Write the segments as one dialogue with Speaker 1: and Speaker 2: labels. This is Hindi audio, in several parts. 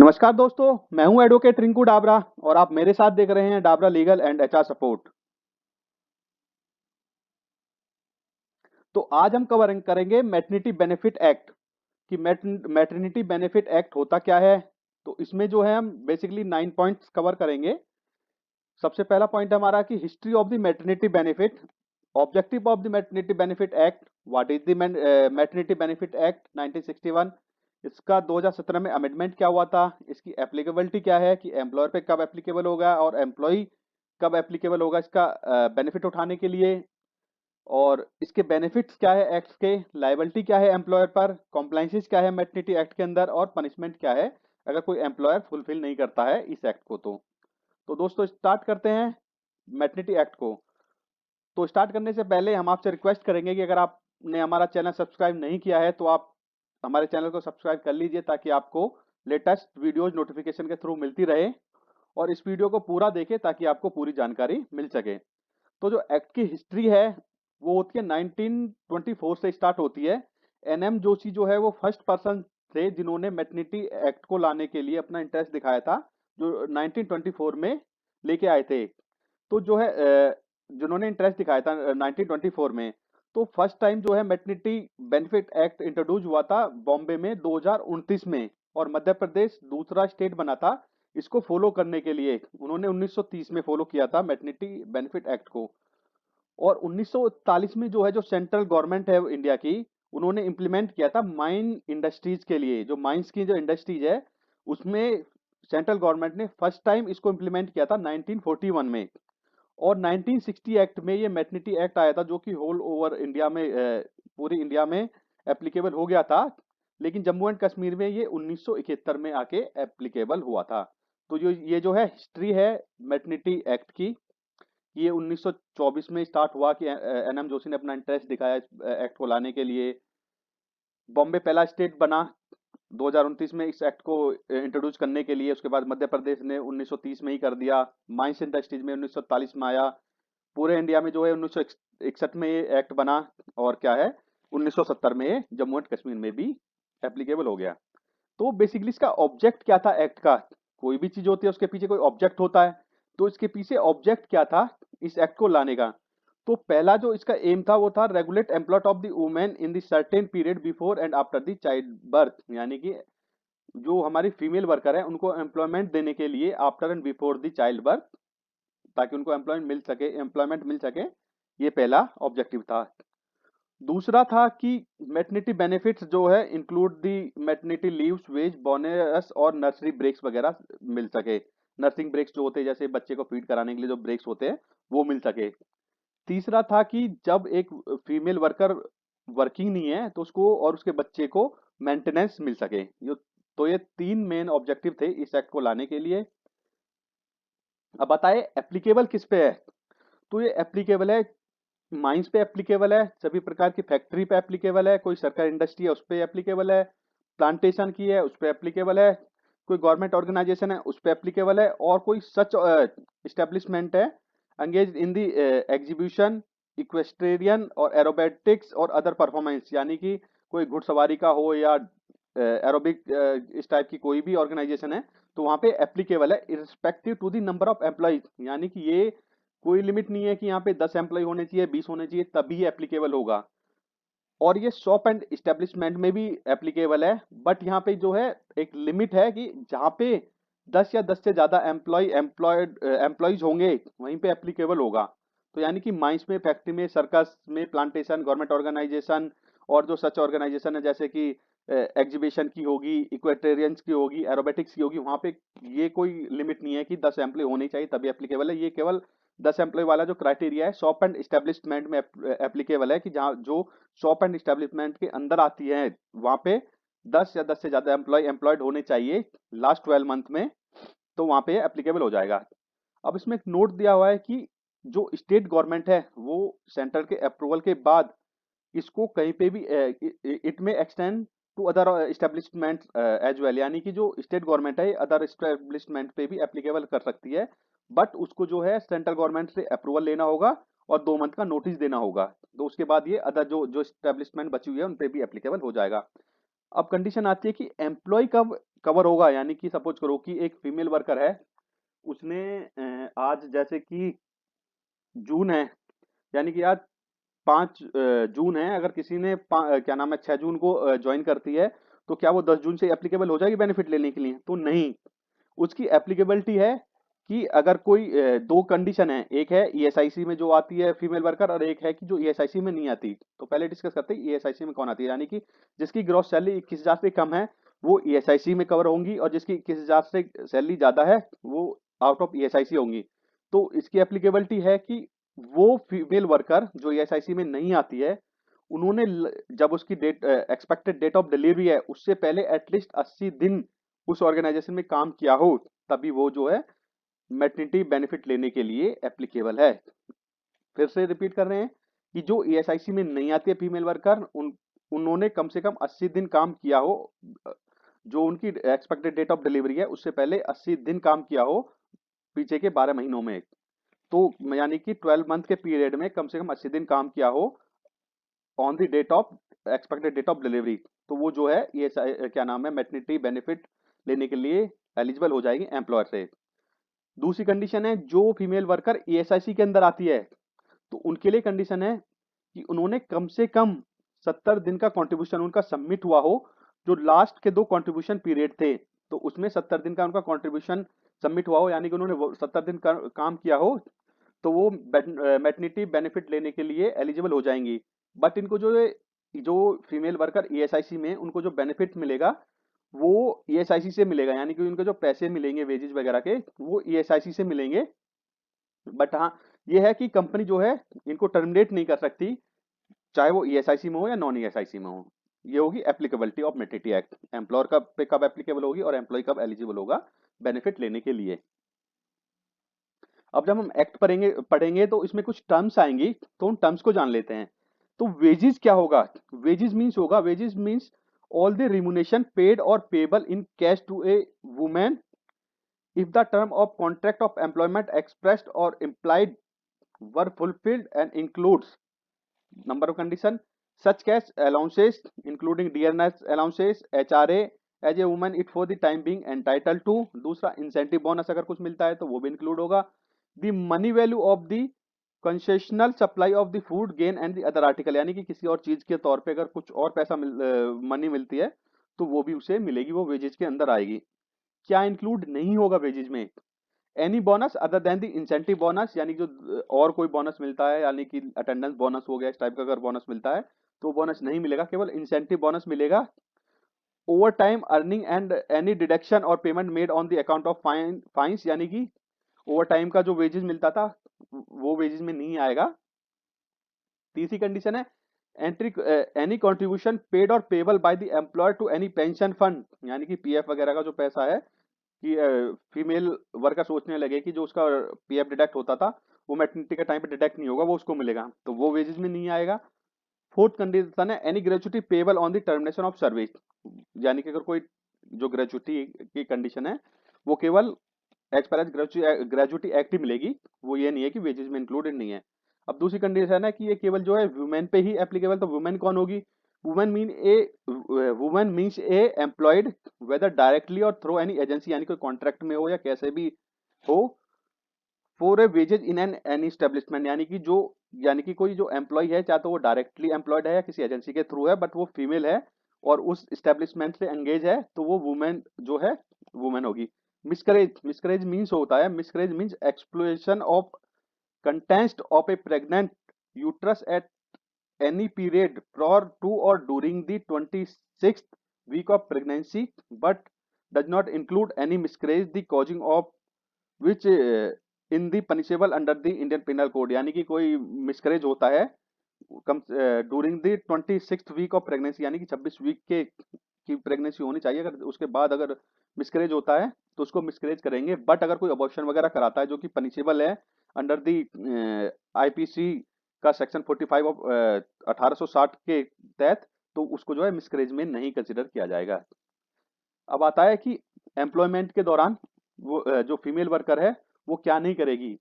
Speaker 1: नमस्कार दोस्तों, मैं हूं एडवोकेट रिंकू डाबरा और आप मेरे साथ देख रहे हैं Dabra legal and HR support. तो आज हम कवर करेंगे मैटरनिटी बेनिफिट एक्ट कि मैटरनिटी बेनिफिट एक्ट होता क्या है। तो इसमें जो है हम बेसिकली 9 पॉइंट्स कवर करेंगे। सबसे पहला पॉइंट हमारा कि history of the maternity benefit, objective of the maternity benefit act, what is the maternity benefit act 1961, इसका 2017 में अमेंडमेंट क्या हुआ था, इसकी एप्लीकेबिलिटी क्या है कि एम्प्लॉयर पे कब एप्लीकेबल होगा और एम्प्लॉय कब एप्लीकेबल होगा इसका बेनिफिट उठाने के लिए, और इसके बेनिफिट्स क्या है एक्ट के, लायबिलिटी क्या है एम्प्लॉयर पर, कॉम्प्लाइंसेस क्या है मैटरनिटी एक्ट के अंदर, और पनिशमेंट क्या है अगर कोई एम्प्लॉयर फुलफिल नहीं करता है इस एक्ट को। तो दोस्तों स्टार्ट करते हैं मैटरनिटी एक्ट को। तो स्टार्ट करने से पहले हम आपसे रिक्वेस्ट करेंगे कि अगर आपने हमारा चैनल सब्सक्राइब नहीं किया है तो आप हमारे चैनल को सब्सक्राइब कर लीजिए ताकि आपको लेटेस्ट वीडियोज नोटिफिकेशन के थ्रू मिलती रहे, और इस वीडियो को पूरा देखें ताकि आपको पूरी जानकारी मिल सके। तो जो एक्ट की हिस्ट्री है वो होती है 1924 से स्टार्ट होती है। एनएम जोशी जो है वो फर्स्ट पर्सन थे जिन्होंने मैटरनिटी एक्ट को लाने के लिए अपना इंटरेस्ट दिखाया था, जो 1924 में लेके आए थे। तो जो है जिन्होंने इंटरेस्ट दिखाया था 1924 में, तो फर्स्ट टाइम जो है मैटरनिटी बेनिफिट एक्ट इंट्रोड्यूस हुआ था बॉम्बे में 2029 में, और मध्य प्रदेश दूसरा स्टेट बना था इसको फॉलो करने के लिए। उन्होंने 1930 में फॉलो किया था मैटरनिटी बेनिफिट एक्ट को। और 1941 में जो है जो सेंट्रल गवर्नमेंट है इंडिया की, उन्होंने इम्प्लीमेंट किया था माइन इंडस्ट्रीज के लिए, जो माइंस की जो इंडस्ट्रीज है उसमें सेंट्रल गवर्नमेंट ने फर्स्ट टाइम इसको इम्प्लीमेंट किया था 1941 में। और 1960 एक्ट में ये मैटरनिटी एक्ट आया था जो कि होल ओवर इंडिया में पूरी इंडिया में एप्लीकेबल हो गया था, लेकिन जम्मू एंड कश्मीर में ये 1971 में आके एप्लीकेबल हुआ था। तो ये जो है हिस्ट्री है मैटरनिटी एक्ट की। ये 1924 में स्टार्ट हुआ कि एनएम जोशी ने अपना इंटरेस्ट दिखाया इस एक्ट को लाने के लिए। बॉम्बे पहला स्टेट बना 2029 में इस एक्ट को इंट्रोड्यूस करने के लिए। उसके बाद मध्य प्रदेश ने 1930 में ही कर दिया। माइंस इंडस्ट्रीज में 1940 में आया। पूरे इंडिया में जो है 1961 में ये एक्ट बना, और क्या है 1970 में ये जम्मू एंड कश्मीर में भी एप्लीकेबल हो गया। तो बेसिकली इसका ऑब्जेक्ट क्या था एक्ट का। कोई भी चीज होती है उसके पीछे कोई ऑब्जेक्ट होता है, तो इसके पीछे ऑब्जेक्ट क्या था इस एक्ट को लाने का। तो पहला जो इसका एम था वो था regulate employment of the women in the certain period before and after the child birth, यानी कि जो हमारी फीमेल वर्कर है उनको एम्प्लॉयमेंट देने के लिए after and before the child birth, ताकि उनको एम्प्लॉयमेंट मिल सके। ये पहला ऑब्जेक्टिव था। दूसरा था कि मैटरनिटी बेनिफिट्स जो है include the maternity leaves, wage bonus और नर्सरी ब्रेक्स वगैरह मिल सके। नर्सिंग ब्रेक्स जो होते हैं जैसे बच्चे को फीड कराने के लिए जो ब्रेक्स होते हैं वो मिल सके। तीसरा था कि जब एक फीमेल वर्कर वर्किंग नहीं है तो उसको और उसके बच्चे को मेंटेनेंस मिल सके। तो ये तीन मेन ऑब्जेक्टिव थे इस एक्ट को लाने के लिए। अब बताए एप्लीकेबल किस पे है। तो ये एप्लीकेबल है माइंस पे एप्लीकेबल है, सभी प्रकार की फैक्ट्री पे एप्लीकेबल है, कोई सरकारी इंडस्ट्री है उस पे एप्लीकेबल है, प्लांटेशन की है उस पे एप्लीकेबल है, कोई गवर्नमेंट ऑर्गेनाइजेशन है उस पे एप्लीकेबल है, और कोई सच इस्टेब्लिशमेंट है engage in the exhibition, equestrian और एरोबेटिक्स और अदर परफॉर्मेंस, यानी कि कोई घुड़सवारी का हो या एरोबिक इस टाइप की कोई भी ऑर्गेनाइजेशन है तो वहाँ पे एप्लीकेबल है irrespective to the number of employees. यानी कि ये कोई लिमिट नहीं है कि यहाँ पे 10 एम्प्लॉय होने चाहिए, 20 होने चाहिए तभी एप्लीकेबल होगा। और ये शॉप एंड इस्टेब्लिशमेंट में भी एप्लीकेबल है, बट यहाँ पे जो है एक लिमिट है कि जहाँ पे 10 या 10 से ज्यादा एम्प्लॉयज होंगे वहीं पे एप्लीकेबल होगा। तो यानी कि माइंस में, फैक्ट्री में, सर्कस में, प्लांटेशन, गवर्नमेंट ऑर्गेनाइजेशन और जो सच ऑर्गेनाइजेशन है जैसे कि एग्जीबिशन की होगी, इक्वेटेरियंस की होगी, एरोबेटिक्स की होगी, वहाँ पे ये कोई लिमिट नहीं है कि 10 एम्प्लॉय होने चाहिए तभी एप्लीकेबल है। ये केवल 10 एम्प्लॉय वाला जो क्राइटेरिया है शॉप एंड इस्टेब्लिशमेंट में एप्लीकेबल है, कि जहाँ जो शॉप एंड इस्टेब्लिशमेंट के अंदर आती है वहाँ पे 10 या 10 से ज्यादा एम्प्लॉयड होने चाहिए लास्ट 12 मंथ में, तो वहाँ पे एप्लीकेबल हो जाएगा। अब इसमें एक नोट दिया हुआ है कि जो स्टेट गवर्नमेंट है वो सेंटर के अप्रूवल के बाद इसको कहीं पे भी it may extend to other establishment as well, यानी कि जो स्टेट गवर्नमेंट है अदर एस्टेब्लिशमेंट पे भी एप्लीकेबल कर सकती है, बट उसको जो है सेंट्रल गवर्नमेंट से अप्रूवल लेना होगा और 2 मंथ का नोटिस देना होगा। तो उसके बाद ये अदर जो जो एस्टेब्लिशमेंट बची हुई है उन पे भी एप्लीकेबल हो जाएगा। अब कंडीशन आती है कि एम्प्लॉय कब कवर होगा, यानी कि सपोज करो कि एक फीमेल वर्कर है, उसने आज जैसे कि जून है, यानी कि आज 5 जून है, अगर किसी ने क्या नाम है 6 जून को ज्वाइन करती है, तो क्या वो 10 जून से एप्लीकेबल हो जाएगी बेनिफिट लेने के लिए? तो नहीं, उसकी एप्लीकेबिलिटी है कि अगर कोई दो कंडीशन है, एक है ईएसआईसी में जो आती है फीमेल वर्कर, और एक है कि जो ईएसआईसी में नहीं आती। तो पहले डिस्कस करते हैं ईएसआईसी में कौन आती है, यानी कि जिसकी ग्रॉस सैलरी 21,000 से कम है वो ईएसआईसी में कवर होंगी, और जिसकी 21,000 से सैलरी ज्यादा है वो आउट ऑफ ईएसआईसी होंगी। तो इसकी एप्लीकेबिलिटी है कि वो फीमेल वर्कर जो ईएसआईसी में नहीं आती है, उन्होंने जब उसकी date expected date of delivery है उससे पहले एटलीस्ट 80 दिन उस ऑर्गेनाइजेशन में काम किया हो, तभी वो जो है मैटरनिटी बेनिफिट लेने के लिए एप्लीकेबल है। फिर से रिपीट कर रहे हैं कि जो ईएसआईसी में नहीं आती है फीमेल वर्कर, उन्होंने कम से कम 80 दिन काम किया हो, जो उनकी एक्सपेक्टेड डेट ऑफ डिलीवरी है उससे पहले 80 दिन काम किया हो पीछे के 12 महीनों में। तो यानी कि 12 मंथ के पीरियड में कम से कम 80 दिन काम किया हो on the date of expected date of delivery, तो वो जो है ये क्या नाम है मैटरनिटी बेनिफिट लेने के लिए एलिजिबल हो जाएगी एम्प्लॉयर से। दूसरी कंडीशन है जो फीमेल वर्कर ईएसआईसी के अंदर आती है, तो उनके लिए कंडीशन है कि उन्होंने कम से कम 70 दिन का कंट्रीब्यूशन उनका सबमिट हुआ हो, जो लास्ट के 2 कंट्रीब्यूशन पीरियड थे तो उसमें 70 दिन का उनका कंट्रीब्यूशन सबमिट हुआ हो, यानी कि उन्होंने 70 दिन का काम किया हो, तो वो मैटरनिटी बेनिफिट लेने के लिए एलिजिबल हो जाएंगी। बट इनको जो फीमेल वर्कर ईएसआईसी में उनको जो बेनिफिट मिलेगा वो ईएसआईसी से मिलेगा, यानी कि उनको जो पैसे मिलेंगे वेजेस वगैरह के वो ईएसआईसी से मिलेंगे। बट हाँ, ये है कि कंपनी जो है इनको टर्मिनेट नहीं कर सकती, चाहे वो ईएसआईसी में हो या नॉन ईएसआईसी में हो। ये होगी applicability of maternity act, employer कब पे कब एप्लीकेबल होगी और एम्प्लॉय कब एलिजिबल होगा बेनिफिट लेने के लिए। अब जब हम एक्ट पढ़ेंगे पढ़ेंगे तो इसमें कुछ टर्म्स आएंगी, तो उन टर्म्स को जान लेते हैं। तो वेजेस क्या होगा? Wages means all the remuneration paid और payable in cash to a women if the term of contract of employment expressed or implied were fulfilled and includes number of condition such as allowances including dearness allowances HRA as a woman it for the time being entitled to। दूसरा इंसेंटिव बोनस अगर कुछ मिलता है तो वो भी इंक्लूड होगा। The money value of the concessional supply of the food gain and the other article, यानी कि किसी और चीज के तौर पे अगर कुछ और पैसा मनी मिलती है तो वो भी उसे मिलेगी, वो वेजेज के अंदर आएगी। क्या इंक्लूड नहीं होगा वेजेज में? Any bonus other than the incentive bonus, यानी जो और कोई बोनस मिलता है, यानी कि अटेंडेंस बोनस हो गया, इस टाइप का अगर बोनस मिलता है तो बोनस नहीं मिलेगा, केवल इंसेंटिव बोनस मिलेगा। Overtime earning and any deduction और payment made on the account of fines, यानी कि ओवर टाइम का जो वेजेस मिलता था वो वेजेस में नहीं आएगा। तीसरी कंडीशन है एंट्री एनी कंट्रीब्यूशन पेड और payable by the employer to any pension fund, यानी कि पीएफ वगैरह का जो पैसा है कि फीमेल वर्कर सोचने लगे कि जो उसका पीएफ डिडक्ट होता था वो मैटरनिटी के टाइम पे डिडक्ट नहीं होगा, वो उसको मिलेगा, तो वो वेजेस में नहीं आएगा। फोर्थ कंडीशन है any gratuity payable on the termination of service, यानी कि अगर कोई जो ग्रेजुटी की कंडीशन है वो केवल as per as gratuity act ही मिलेगी, वो ये नहीं है कि वेजेस में इंक्लूडेड नहीं है। अब दूसरी कंडीशन है कि ये केवल जो है वुमेन पे ही एप्लीकेबल, तो वुमेन कौन होगी? Women means a employed whether directly और थ्रू एनी एजेंसी, यानी कोई कॉन्ट्रैक्ट में हो या कैसे भी हो, for a wages in an any establishment, यानी कि कोई जो एम्प्लॉय है चाहे तो वो डायरेक्टली एम्प्लॉयड है या किसी एजेंसी के थ्रू है, बट वो फीमेल है और उस स्टेब्लिशमेंट से एंगेज है, तो वो वुमेन जो है वुमेन होगी। मिसकरेज मीन्स होता है, miscarriage means expulsion of content of a pregnant uterus at any period prior to or during the 26th week of pregnancy but does not include any miscarriage the causing of which in the punishable under the Indian Penal Code, यानी कि कोई मिसकरेज होता है कम during the 26th week of pregnancy, यानी कि 26 वीक के की प्रेगनेंसी होनी चाहिए, अगर उसके बाद अगर मिसकरेज होता है तो उसको मिसकरेज करेंगे। बट अगर कोई अबॉर्शन वगैरह कराता है जो कि पनिशेबल है अंडर दी आईपीसी का सेक्शन 45 ऑफ 1860 के तहत, तो उसको जो है मिसकरेज में नहीं कंसिडर किया जाएगा। अब आता है कि एम्प्लॉयमेंट के दौरान वो जो फीमेल वर्कर है वो क्या नहीं करेगी।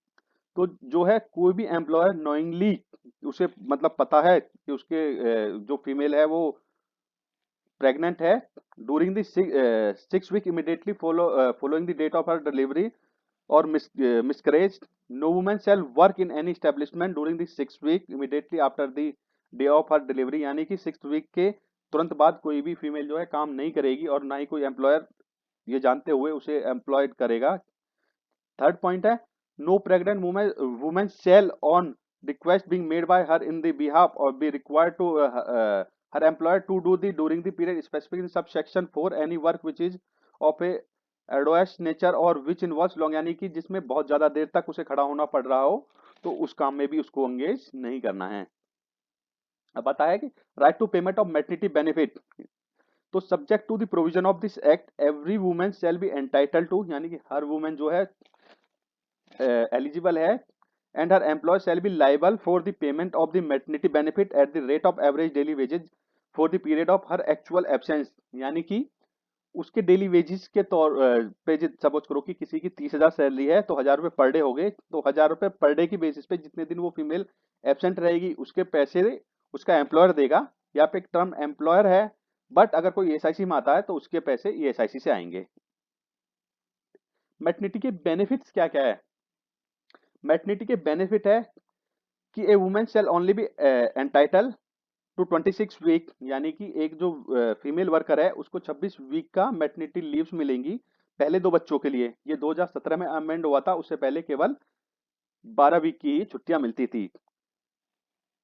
Speaker 1: तो जो है कोई भी एम्प्लॉयर नोइंगली, उसे मतलब पता है कि उसके जो फीमेल है वो प्रेग्नेंट है during the 6 week immediately following the date of her delivery और miscarriage, no woman shall work in any establishment during the 6 week immediately after the day of her delivery, यानी कि 6 वीक के तुरंत बाद कोई भी फीमेल जो है काम नहीं करेगी और ना ही कोई एम्प्लॉयर ये जानते हुए उसे एम्प्लॉयड करेगा। थर्ड पॉइंट है no pregnant woman shall on request being made by her in the behalf और be required to her employer to do the during the period specific in sub section 4 any work which is of a advice nature और विच इन्वॉल्व्स लॉन्ग, यानी कि जिसमें बहुत ज्यादा देर तक उसे खड़ा होना पड़ रहा हो तो उस काम में भी उसको एंगेज नहीं करना है। अब बताया कि right to payment of maternity benefit, तो subject to the provision of this act every woman shall be entitle to, यानी कि हर वुमेन जो है एलिजिबल है and her employ shall be liable for the payment of the maternity benefit at the rate of average daily wages for the period of her actual absence, यानी कि उसके डेली वेजेस के तौर पे सपोज करो कि किसी की 30,000 सैलरी है तो 1,000 रुपए पर डे हो गए, तो 1,000 रुपए पर डे की बेसिस पे जितने दिन वो फीमेल एब्सेंट रहेगी उसके पैसे उसका एम्प्लॉयर देगा, या पे एक टर्म एम्प्लॉयर है बट अगर कोई एसआईसी में आता है तो उसके पैसे ईएसआईसी से आएंगे। मैटरनिटी के बेनिफिट्स क्या क्या है? मैटरनिटी के बेनिफिट है कि a woman shall only be entitle to 26 week, यानी कि एक जो फीमेल वर्कर है उसको 26 वीक का मैटरनिटी लीव्स मिलेंगी पहले 2 बच्चों के लिए। ये 2017 में अमेंड हुआ था, उससे पहले केवल 12 वीक की ही छुट्टियां मिलती थी।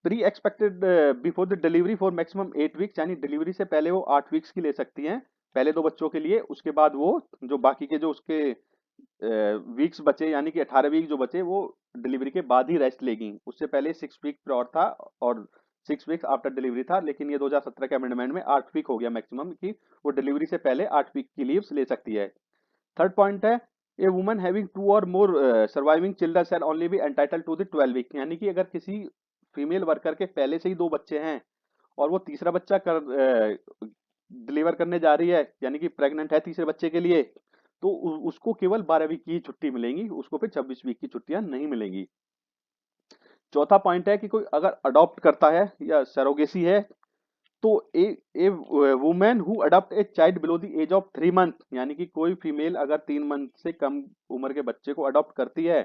Speaker 1: Pre expected before the delivery for maximum 8 weeks, यानी डिलीवरी से पहले वो 8 वीक्स की ले सकती हैं पहले 2 बच्चों के लिए, उसके बाद वो जो बाकी के जो उसके वीक्स बचे यानी कि 18 वीक जो बचे वो डिलीवरी के बाद ही रेस्ट लेगी। उससे पहले 6 वीक प्योर था और 6 वीक्स आफ्टर डिलीवरी था, लेकिन ये 2017 के अमेंडमेंट में 8 वीक हो गया मैक्सिमम कि वो डिलीवरी से पहले 8 वीक की लीव्स ले सकती है। थर्ड पॉइंट है ए वुमन हैविंग 2 और more surviving children shall only be entitle to the 12 week, यानी कि अगर किसी फीमेल वर्कर के पहले से ही 2 बच्चे हैं और वो तीसरा बच्चा कर डिलीवर करने जा रही है यानी कि प्रेग्नेंट है तीसरे बच्चे के लिए, तो उसको केवल 12 वीक की छुट्टी मिलेंगी, उसको फिर 26 वीक की छुट्टियां नहीं मिलेंगी। चौथा पॉइंट है कि कोई अगर अडॉप्ट करता है या सरोगेसी है तो a woman who adopt a child below the age of 3 month, यानी कि कोई फीमेल अगर 3 मंथ से कम उम्र के बच्चे को अडॉप्ट करती है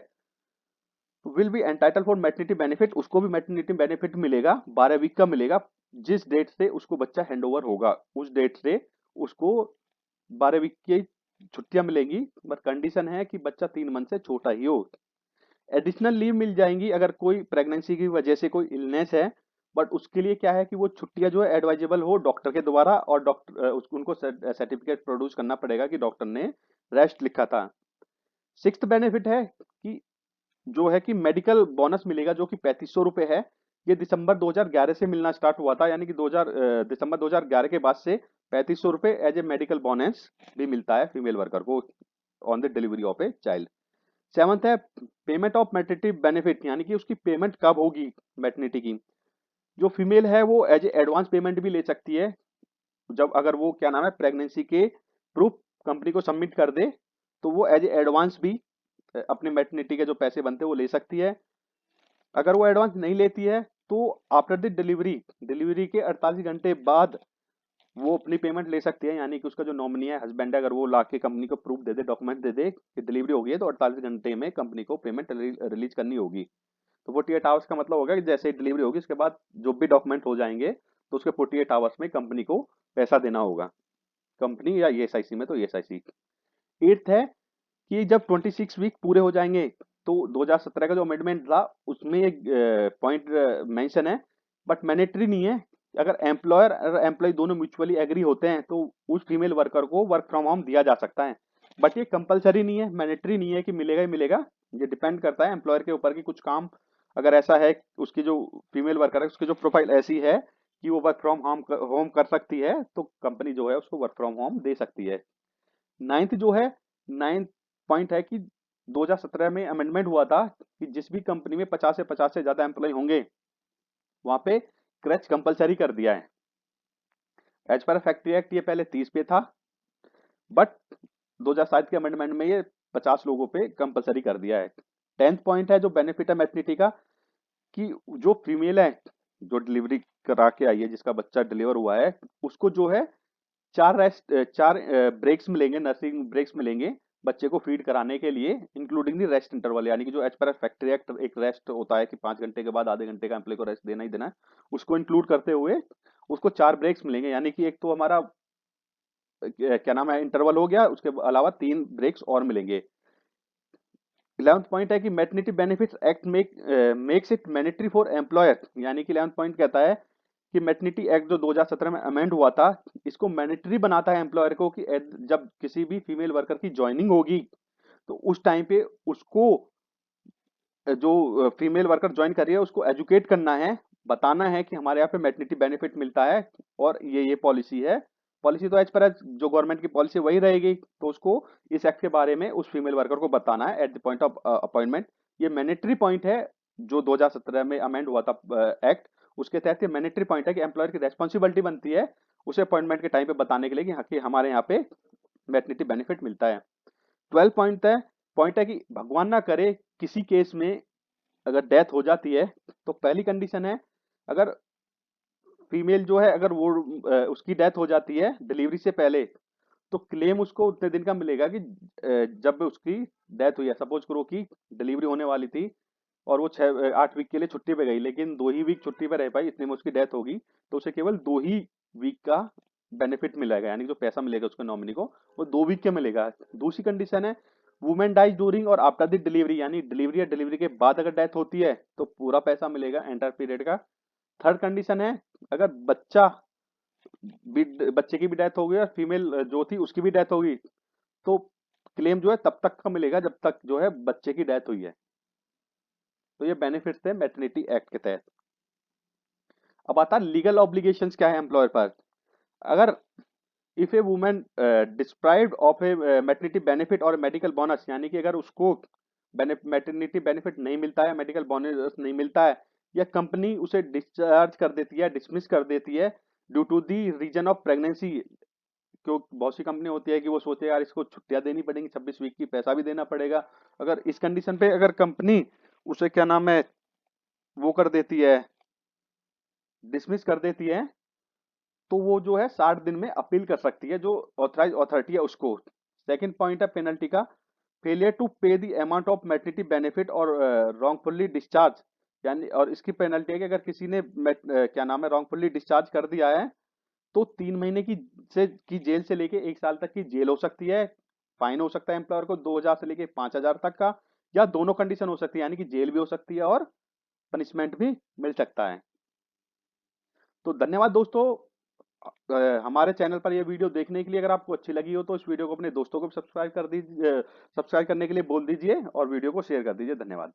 Speaker 1: will be entitle for maternity benefit, उसको भी मैटरनिटी बेनिफिट मिलेगा 12 वीक का मिलेगा। जिस डेट से उसको बच्चा हैंडओवर होगा उस डेट से उसको 12 वीक की छुट्टियां मिलेंगी, बट कंडीशन है कि बच्चा 3 मंथ से छोटा ही हो। एडिशनल लीव मिल जाएंगी अगर कोई प्रेगनेंसी की वजह से कोई इलनेस है, बट उसके लिए क्या है कि वो छुट्टियां जो है एडवाइजेबल हो डॉक्टर के द्वारा और डॉक्टर उनको सर्टिफिकेट प्रोड्यूस करना पड़ेगा कि डॉक्टर ने रेस्ट लिखा था। सिक्स्थ बेनिफिट है कि जो है कि मेडिकल बोनस मिलेगा जो कि 3500 रुपए है। ये दिसंबर 2011 से मिलना स्टार्ट हुआ था, यानी कि दिसंबर 2011 के बाद से 3500 रुपए एज ए मेडिकल बोनस भी मिलता है फीमेल वर्कर को on the delivery of a child. Seventh है पेमेंट ऑफ मैटरनिटी बेनिफिट, यानी कि उसकी पेमेंट कब होगी मैटरनिटी की। जो फीमेल है वो एज ए एडवांस पेमेंट भी ले सकती है जब अगर वो क्या नाम है प्रेगनेंसी के प्रूफ कंपनी को सबमिट कर दे तो वो एज ए एडवांस भी अपने मैटरनिटी के जो पैसे बनते हैं वो ले सकती है। अगर वो एडवांस नहीं लेती है तो आफ्टर द डिलीवरी डिलीवरी के 48 घंटे बाद वो अपनी पेमेंट ले सकती है, यानी कि उसका जो नॉमिनी है हस्बैंड है अगर वो ला के कंपनी को प्रूफ दे दे डॉक्यूमेंट दे दे कि डिलीवरी हो गई है तो 48 घंटे में कंपनी को पेमेंट रिलीज करनी होगी। तो 48 आवर्स का मतलब होगा कि जैसे ही डिलीवरी होगी उसके बाद जो भी डॉक्यूमेंट हो जाएंगे तो उसके 48 आवर्स में कंपनी को पैसा देना होगा, कंपनी या ईएसआईसी में तो ईएसआईसी। एट्थ है कि जब 26 वीक पूरे हो जाएंगे तो 2017 का जो अमेंडमेंट था उसमें एक पॉइंट मेंशन है बट मैंडेटरी नहीं है। अगर एम्प्लॉयर और एम्प्लॉय दोनों म्यूचुअली एग्री होते हैं तो उस फीमेल वर्कर को वर्क फ्रॉम होम दिया जा सकता है, बट ये कंपलसरी नहीं है, मैंडेटरी नहीं है कि मिलेगा ही मिलेगा। ये डिपेंड करता है एम्प्लॉयर के ऊपर कि कुछ काम अगर ऐसा है उसकी जो फीमेल वर्कर है उसकी जो प्रोफाइल ऐसी है कि वो वर्क फ्रॉम होम कर सकती है तो कंपनी जो है उसको वर्क फ्रॉम होम दे सकती है। नाइन्थ जो है नाइन्थ पॉइंट है कि 2017 में अमेंडमेंट हुआ था कि जिस भी कंपनी में 50 से ज्यादा एम्प्लॉय होंगे वहां पे क्रच कंपलसरी कर दिया है। एज पर फैक्ट्री एक्ट ये पहले 30 पे था बट 2007 के अमेंडमेंट में ये 50 लोगों पे कंपलसरी कर दिया है। 10th पॉइंट है जो बेनिफिट है मैटरनिटी का कि जो फीमेल है जो डिलीवरी करा के आई है जिसका बच्चा डिलीवर हुआ है उसको जो है चार ब्रेक्स मिलेंगे, नर्सिंग ब्रेक्स मिलेंगे बच्चे को फीड कराने के लिए, इंक्लूडिंग दी रेस्ट इंटरवल, यानी कि जो एज पर फैक्ट्री एक्ट एक रेस्ट होता है कि 5 घंटे के बाद आधे घंटे का एम्प्लॉय को रेस्ट देना ही देना है, उसको इंक्लूड करते हुए उसको 4 ब्रेक्स मिलेंगे। यानी कि एक तो हमारा क्या नाम है इंटरवल हो गया, उसके अलावा 3 ब्रेक्स और मिलेंगे। 11th पॉइंट है कि maternity benefits act makes it mandatory for employer, यानी कि 11th पॉइंट कहता है कि मैटरनिटी एक्ट जो 2017 में अमेंड हुआ था, इसको मैंडेटरी बनाता है एम्प्लॉयर को कि जब किसी भी फीमेल वर्कर की ज्वाइनिंग होगी तो उस टाइम पे उसको जो फीमेल वर्कर ज्वाइन कर रही है उसको एजुकेट करना है, बताना है कि हमारे यहाँ पे मैटरनिटी बेनिफिट मिलता है और ये पॉलिसी है। पॉलिसी तो एज पर एज जो गवर्नमेंट की पॉलिसी वही रहेगी, तो उसको इस एक्ट के बारे में उस फीमेल वर्कर को बताना है at the point of appointment. ये मैंडेटरी पॉइंट है जो 2017 में अमेंड हुआ था एक्ट, उसके तहत ये मैंडेटरी पॉइंट है कि एम्प्लॉयर की रेस्पॉन्सिबिलिटी बनती है उसे अपॉइंटमेंट के टाइम पे बताने के लिए कि हाँ कि हमारे यहाँ पे मैटरनिटी बेनिफिट मिलता है। 12 पॉइंट है कि भगवान ना करे किसी केस में अगर डेथ हो जाती है, तो पहली कंडीशन है, अगर फीमेल जो है अगर वो उसकी डेथ हो जाती है डिलीवरी से पहले, तो क्लेम उसको उतने दिन का मिलेगा कि जब उसकी डेथ हुई है। सपोज करो कि डिलीवरी होने वाली थी और वो 8 वीक के लिए छुट्टी पे गई, लेकिन 2 ही वीक छुट्टी पे रह पाई, इतने में उसकी डेथ होगी, तो उसे केवल 2 ही वीक का बेनिफिट मिलेगा, यानी जो पैसा मिलेगा उसके नॉमिनी को वो 2 वीक के मिलेगा। दूसरी कंडीशन है, वुमेन डाइज ड्यूरिंग और आफ्टर द डिलीवरी, यानी डिलीवरी या डिलीवरी के बाद अगर डेथ होती है तो पूरा पैसा मिलेगा एंटायर पीरियड का। थर्ड कंडीशन है, अगर बच्चे की भी डेथ हो गई और फीमेल जो थी उसकी भी डेथ होगी, तो क्लेम जो है तब तक का मिलेगा जब तक जो है बच्चे की डेथ हुई है। तो ये बेनिफिट्स थे मैटरनिटी एक्ट के तहत। अब आता है लीगल ऑब्लिगेशंस क्या है एम्प्लॉयर पर। अगर if a woman deprived of a maternity benefit और मेडिकल बोनस, यानी कि अगर उसको मैटरनिटी बेनिफिट नहीं मिलता है, मेडिकल बोनस नहीं मिलता है, या कंपनी उसे डिस्चार्ज कर देती है, डिसमिस कर देती है due to the reason of pregnancy, क्यों बहुत सी कंपनी होती है कि वो सोचे यार इसको छुट्टियां देनी पड़ेंगी 26 वीक की, पैसा भी देना पड़ेगा। अगर इस कंडीशन पे अगर कंपनी उसे क्या नाम है वो कर देती है, डिसमिस कर देती है, तो वो जो है 60 दिन में अपील कर सकती है जो ऑथराइज अथॉरिटी है उसको। सेकंड पॉइंट है पेनल्टी का, फेलियर टू पे the amount of maternity benefit और रॉन्गफुली डिस्चार्ज, यानी और इसकी पेनल्टी है कि अगर किसी ने क्या नाम है रॉन्गफुली डिस्चार्ज कर दिया है, तो 3 महीने की जेल से लेके 1 साल तक की जेल हो सकती है। फाइन हो सकता है एम्प्लॉयर को 2,000 से लेके 5,000 तक का, या दोनों कंडीशन हो सकती है, यानी कि जेल भी हो सकती है और पनिशमेंट भी मिल सकता है। तो धन्यवाद दोस्तों, हमारे चैनल पर यह वीडियो देखने के लिए। अगर आपको अच्छी लगी हो तो इस वीडियो को अपने दोस्तों को भी सब्सक्राइब कर दीजिए, सब्सक्राइब करने के लिए बोल दीजिए और वीडियो को शेयर कर दीजिए। धन्यवाद।